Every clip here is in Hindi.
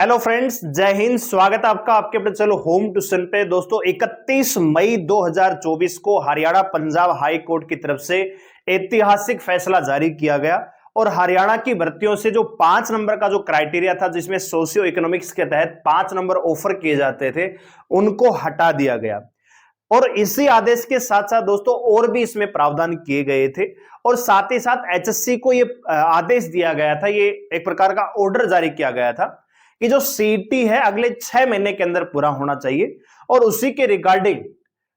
हेलो फ्रेंड्स, जय हिंद। स्वागत है आपका आपके अपने चलो होम ट्यूशन पे। दोस्तों 31 मई 2024 को हरियाणा पंजाब हाई कोर्ट की तरफ से ऐतिहासिक फैसला जारी किया गया और हरियाणा की भर्तियों से जो 5 नंबर का जो क्राइटेरिया था, जिसमें सोशियो इकोनॉमिक्स के तहत 5 नंबर ऑफर किए जाते थे, उनको हटा दिया गया। और इसी आदेश के साथ साथ दोस्तों और भी इसमें प्रावधान किए गए थे और साथ ही साथ एचएससी को ये आदेश दिया गया था, ये एक प्रकार का ऑर्डर जारी किया गया था कि जो सीटी है अगले 6 महीने के अंदर पूरा होना चाहिए और उसी के रिगार्डिंग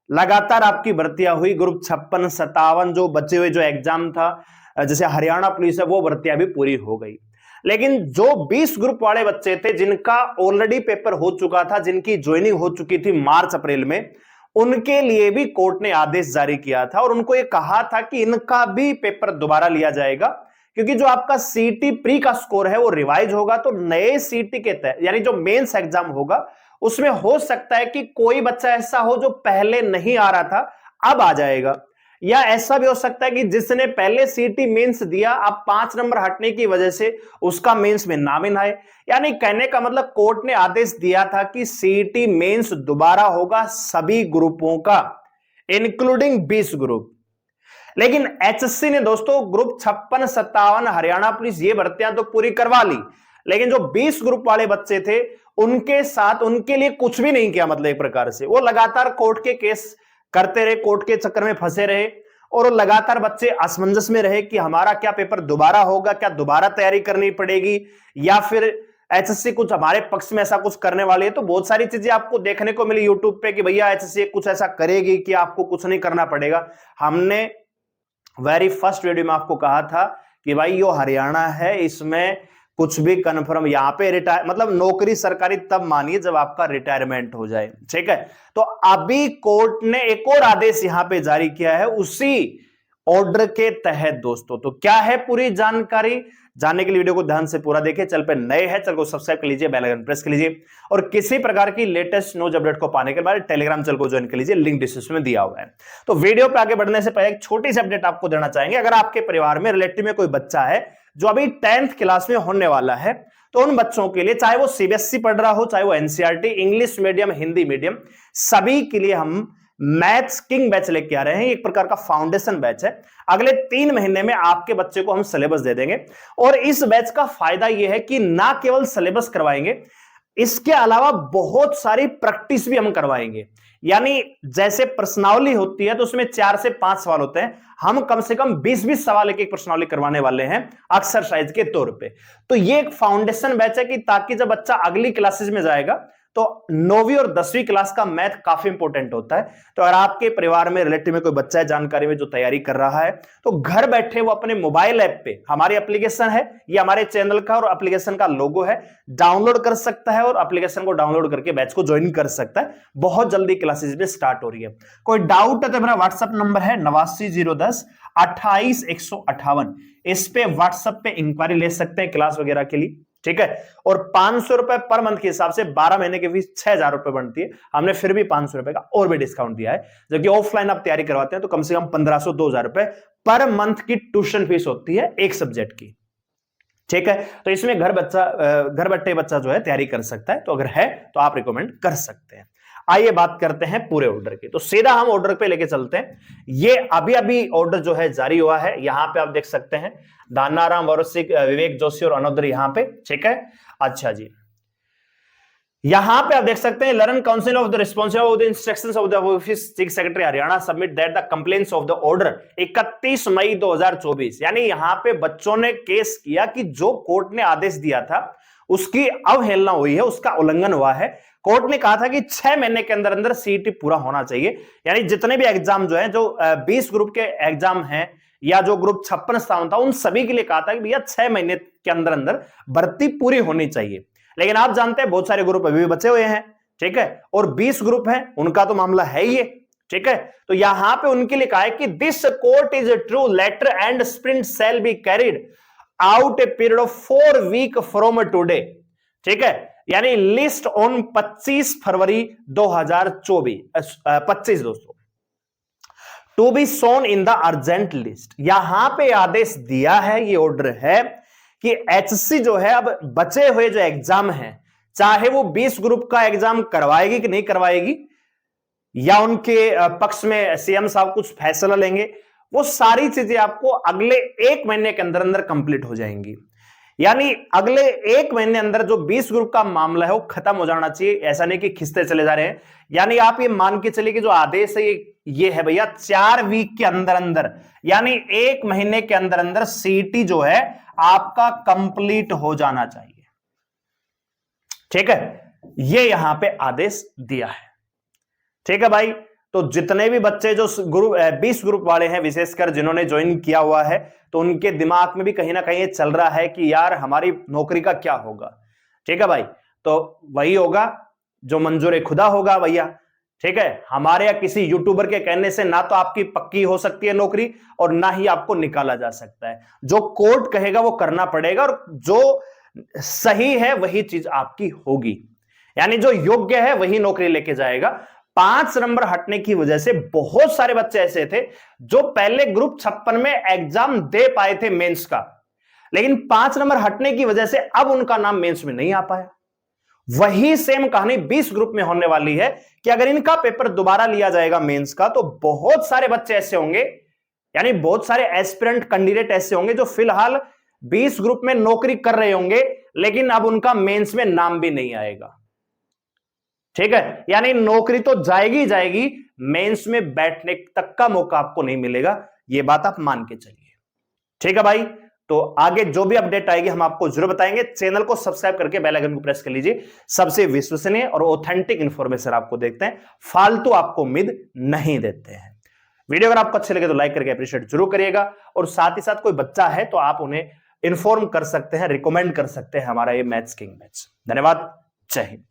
लगातार आपकी भर्तियां हुई। ग्रुप 56, 57 जो बचे हुए जो एग्जाम था, जैसे हरियाणा पुलिस है, वो भर्तियां भी पूरी हो गई। लेकिन जो 20 ग्रुप वाले बच्चे थे जिनका ऑलरेडी पेपर हो चुका था, जिनकी ज्वाइनिंग हो चुकी थी मार्च अप्रैल में, उनके लिए भी कोर्ट ने आदेश जारी किया था और उनको यह कहा था कि इनका भी पेपर दोबारा लिया जाएगा, क्योंकि जो आपका सीटी प्री का स्कोर है वो रिवाइज होगा। तो नए सीटी के तहत यानी जो मेंस एग्जाम होगा उसमें हो सकता है कि कोई बच्चा ऐसा हो जो पहले नहीं आ रहा था, अब आ जाएगा, या ऐसा भी हो सकता है कि जिसने पहले सीटी मेंस दिया, अब 5 नंबर हटने की वजह से उसका मेंस में नाम आए। यानी कहने का मतलब कोर्ट ने आदेश दिया था कि सीटी मेंस दोबारा होगा सभी ग्रुपों का, इंक्लूडिंग 20 ग्रुप। लेकिन एचएससी ने दोस्तों ग्रुप 56, 57 हरियाणा पुलिस ये भर्तियां तो पूरी करवा ली, लेकिन जो 20 ग्रुप वाले बच्चे थे उनके साथ उनके लिए कुछ भी नहीं किया। मतलब एक प्रकार से वो लगातार कोर्ट के केस करते रहे, कोर्ट के चक्कर में फंसे रहे और लगातार बच्चे असमंजस में रहे कि हमारा क्या पेपर दोबारा होगा, क्या दोबारा तैयारी करनी पड़ेगी, या फिर एचएससी कुछ हमारे पक्ष में ऐसा कुछ करने वाली है। तो बहुत सारी चीजें आपको देखने को मिली यूट्यूब पे कि भैया एचएससी कुछ ऐसा करेगी कि आपको कुछ नहीं करना पड़ेगा। हमने वेरी फर्स्ट वीडियो में आपको कहा था कि भाई यो हरियाणा है, इसमें कुछ भी कंफर्म, यहां पे रिटायर मतलब नौकरी सरकारी तब मानिए जब आपका रिटायरमेंट हो जाए, ठीक है। तो अभी कोर्ट ने एक और आदेश यहां पे जारी किया है उसी ऑर्डर के तहत दोस्तों। तो क्या है पूरी जानकारी जानने के लिए वीडियो को ध्यान से पूरा देखें। चैनल पे नए हैं, चैनल को सब्सक्राइब कर लीजिए, बेल आइकन प्रेस कर लीजिए और किसी प्रकार की लेटेस्ट न्यूज अपडेट को पाने के बाद टेलीग्राम चैनल को ज्वाइन कर लीजिए, लिंक डिस्क्रिप्शन में दिया हुआ है। तो वीडियो पे आगे बढ़ने से पहले एक छोटी सी अपडेट आपको देना चाहेंगे। अगर आपके परिवार में रिलेटिव में कोई बच्चा है जो अभी 10th क्लास में होने वाला है, तो उन बच्चों के लिए, चाहे वो सीबीएसई पढ़ रहा हो, चाहे वो NCERT, English medium, Hindi medium, सभी के लिए हम मैथ्स किंग बैच लेके आ रहे हैं। एक प्रकार का फाउंडेशन बैच है। अगले 3 महीने में आपके बच्चे को हम सिलेबस दे देंगे और इस बैच का फायदा यह है कि ना केवल सिलेबस करवाएंगे, इसके अलावा बहुत सारी प्रैक्टिस भी हम करवाएंगे। यानी जैसे प्रश्नावली होती है तो उसमें 4 से 5 सवाल होते हैं, हम कम से कम 20-20 सवाल एक प्रश्नावली करवाने वाले हैं एक्सरसाइज के तौर पे। तो ये एक फाउंडेशन बैच है कि ताकि जब बच्चा अगली क्लासेस में जाएगा तो 9वीं और 10वीं क्लास का मैथ काफी इंपॉर्टेंट होता है। तो अगर आपके परिवार में रिलेटिव में कोई बच्चा है जानकारी में जो तैयारी कर रहा है, तो घर बैठे वो अपने मोबाइल ऐप पे, हमारी एप्लीकेशन है, ये हमारे चैनल का और एप्लीकेशन का लोगो है, डाउनलोड कर सकता है और एप्लीकेशन को डाउनलोड करके बैच को ज्वाइन कर सकता है। बहुत जल्दी क्लासेस में स्टार्ट हो रही है। कोई डाउट है तो मेरा व्हाट्सएप नंबर है 89010 28158, इस पे व्हाट्सएप पे इंक्वायरी ले सकते हैं क्लास वगैरह के लिए, ठीक है। और 500 रुपए पर मंथ के हिसाब से 12 महीने की फीस 6000 रुपए बनती है। हमने फिर भी 500 रुपए का और भी डिस्काउंट दिया है। जबकि ऑफलाइन आप तैयारी करवाते हैं तो कम से कम 1500-2000 रुपए पर मंथ की ट्यूशन फीस होती है एक सब्जेक्ट की, ठीक है। तो इसमें घर बैठे बच्चा जो है तैयारी कर सकता है। तो अगर है तो आप रिकमेंड कर सकते हैं। आइए बात करते हैं पूरे ऑर्डर की। तो सीधा हम ऑर्डर पे लेके चलते हैं। ये अभी अभी ऑर्डर जो है जारी हुआ है। यहां पे आप देख सकते हैं दानाराम, वरुसिक, विवेक जोशी और अनोदर यहां पे, ठीक है। अच्छा जी, यहां पे आप देख सकते हैं learn council of the responsible of the instructions of the office chief secretary Haryana submit that the complaints of the order 31 मई 2024। यानी यहां पे बच्चों ने केस किया कि जो कोर्ट ने आदेश दिया था उसकी अवहेलना हुई है, उसका उल्लंघन हुआ है। कोर्ट ने कहा था कि 6 महीने के अंदर अंदर सीईटी पूरा होना चाहिए। यानी जितने भी एग्जाम जो है, जो 20 ग्रुप के एग्जाम हैं या जो ग्रुप 56 स्थान था, उन सभी के लिए कहा था कि भैया 6 महीने के अंदर अंदर भर्ती पूरी होनी चाहिए। लेकिन आप जानते हैं बहुत सारे ग्रुप अभी भी बचे हुए हैं, ठीक है, और 20 ग्रुप हैं, उनका तो मामला है ही, ठीक है। तो यहां पे उनके लिए कहा है कि this court is true letter and sprint shall be carried out a period of 4 week from today, ठीक है। यानी लिस्ट ऑन 25 फरवरी 2025 दोस्तों, to be soon in the urgent list. यहां पे आदेश दिया है, ये ऑर्डर है कि एचएससी जो है अब बचे हुए जो एग्जाम है चाहे वो 20 ग्रुप का एग्जाम करवाएगी कि नहीं करवाएगी, या उनके पक्ष में सीएम साहब कुछ फैसला लेंगे, वो सारी चीजें आपको अगले 1 महीने के अंदर अंदर कंप्लीट हो जाएंगी। यानी अगले 1 महीने अंदर जो 20 ग्रुप का मामला है वो खत्म हो जाना चाहिए, ऐसा नहीं कि खिंचते चले जा रहे हैं। यानी आप ये मान के चलिए कि जो आदेश है ये है भैया 4 वीक के अंदर अंदर, यानी 1 महीने के अंदर अंदर सीटी जो है आपका कंप्लीट हो जाना चाहिए। ठीक है, ये यहां पे आदेश दिया है। ठीक है भाई, तो जितने भी बच्चे जो ग्रुप 20 ग्रुप वाले हैं, विशेषकर जिन्होंने ज्वाइन किया हुआ है, तो उनके दिमाग में भी कहीं ना कहीं चल रहा है कि यार हमारी नौकरी का क्या होगा। ठीक है भाई, तो वही होगा जो मंजूर खुदा होगा भैया। ठीक है, हमारे या किसी यूट्यूबर के कहने से ना तो आपकी पक्की हो सकती है नौकरी और ना ही आपको निकाला जा सकता है। जो कोर्ट कहेगा वो करना पड़ेगा और जो सही है वही चीज आपकी होगी, यानी जो योग्य है वही नौकरी लेके जाएगा। 5 नंबर हटने की वजह से बहुत सारे बच्चे ऐसे थे जो पहले ग्रुप 56 में एग्जाम दे पाए थे मेंस का, लेकिन 5 नंबर हटने की वजह से अब उनका नाम मेंस में नहीं आ पाया। वही सेम कहानी 20 ग्रुप में होने वाली है कि अगर इनका पेपर दोबारा लिया जाएगा मेंस का, तो बहुत सारे बच्चे ऐसे होंगे, यानी बहुत सारे एस्पिरेंट कैंडिडेट ऐसे होंगे जो फिलहाल 20 ग्रुप में नौकरी कर रहे होंगे, लेकिन अब उनका मेंस में नाम भी नहीं आएगा। ठीक है, यानी नौकरी तो जाएगी जाएगी, मेंस में बैठने तक का मौका आपको नहीं मिलेगा, यह बात आप मान के चलिए। ठीक है भाई, तो आगे जो भी अपडेट आएगी हम आपको जरूर बताएंगे। चैनल को सब्सक्राइब करके बेल आइकन को प्रेस कर लीजिए, सबसे विश्वसनीय और ऑथेंटिक इंफॉर्मेशन आपको देखते हैं, फालतू आपको उम्मीद नहीं देते हैं। वीडियो अगर आपको अच्छे लगे तो लाइक करके अप्रिशिएट जरूर करिएगा, और साथ ही साथ कोई बच्चा है तो आप उन्हें इन्फॉर्म कर सकते हैं, रिकमेंड कर सकते हैं हमारा ये मैथ्स किंग बैच। धन्यवाद, जय हिंद।